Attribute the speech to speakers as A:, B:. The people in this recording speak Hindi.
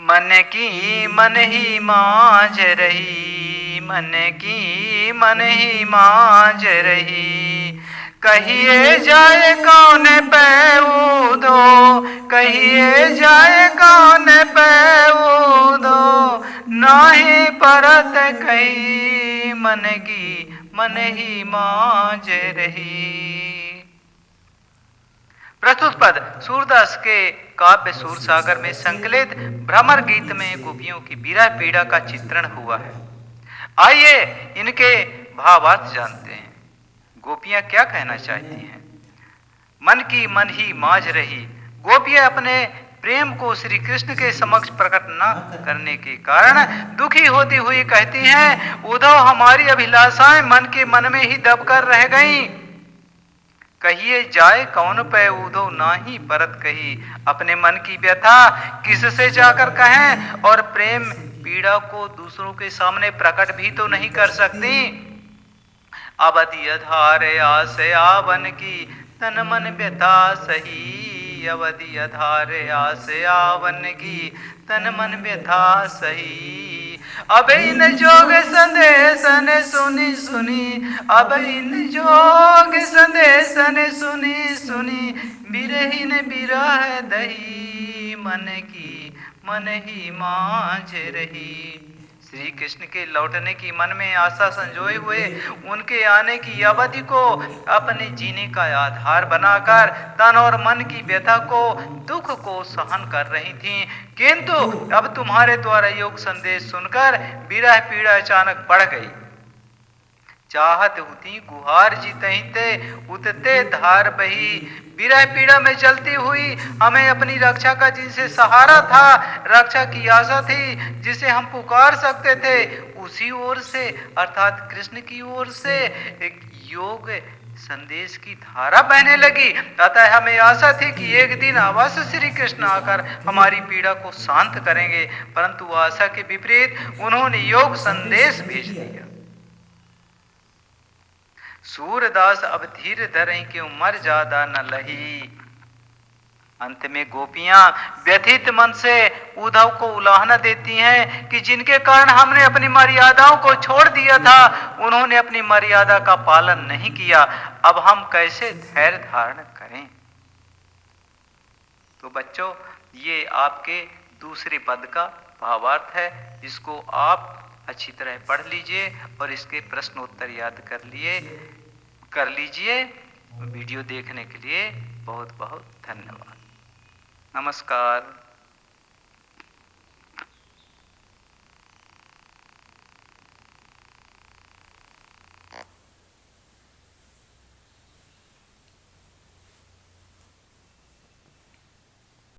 A: मन की मन ही मांझ रही, मन की मन ही मांझ रही। कहिए जाए कौन पैऊदो, कहिए जाए कौन पैऊदो, नाही परत कही मन की मन ही मांझ रही। प्रस्तुत पद सूरदास के काव्य सूरसागर में संकलित भ्रमर गीत में गोपियों की विरह पीड़ा का चित्रण हुआ है। आइए इनके भावार्थ जानते हैं। गोपियां क्या कहना चाहती हैं? मन की मन ही मांझ रही। गोपियां अपने प्रेम को श्री कृष्ण के समक्ष प्रकट न करने के कारण दुखी होती हुई कहती हैं, उद्धव हमारी अभिलाषाएं मन के मन में ही दबकर रह गईं। कहिए जाए कौन पै उदो नाही परत कही। अपने मन की व्यथा किससे जाकर कहें और प्रेम पीड़ा को दूसरों के सामने प्रकट भी तो नहीं कर सकती। अवधि अधार आस आवन की तन मन व्यथा सही। अवधि अधार आस आवन की तन मन व्यथा सही। अब इन जोग संदेश ने सुनी सुनी, अब इन जोग संदेश ने सुनी सुनी, बिरहीन बिरह दही मन की मन ही मांझ रही। श्री कृष्ण के लौटने की मन में आशा संजोए हुए उनके आने की अवधि को अपने जीने का आधार बनाकर तन और मन की व्यथा को, दुख को सहन कर रही थीं। किंतु अब तुम्हारे द्वारा योग संदेश सुनकर विरह पीड़ा अचानक बढ़ गई। चाहत हुती गुहार जीते उतते धार बही। विरह पीड़ा में जलती हुई हमें अपनी रक्षा का जिनसे सहारा था, रक्षा की आशा थी, जिसे हम पुकार सकते थे, उसी ओर से अर्थात कृष्ण की ओर से एक योग संदेश की धारा बहने लगी। अतः हमें आशा थी कि एक दिन अवश्य श्री कृष्ण आकर हमारी पीड़ा को शांत करेंगे, परंतु आशा के विपरीत उन्होंने योग संदेश भेज दिया। सूरदास अब धीर धरें क्यों मर ज्यादा न लही। अंत में गोपियां व्यथित मन से उद्धव को उलाहना देती हैं कि जिनके कारण हमने अपनी मर्यादाओं को छोड़ दिया था, उन्होंने अपनी मर्यादा का पालन नहीं किया। अब हम कैसे धैर्य धारण करें? तो बच्चों, ये आपके दूसरे पद का भावार्थ है। इसको आप अच्छी तरह पढ़ लीजिए और इसके प्रश्न उत्तर याद कर लीजिए। वीडियो देखने के लिए बहुत बहुत धन्यवाद। नमस्कार।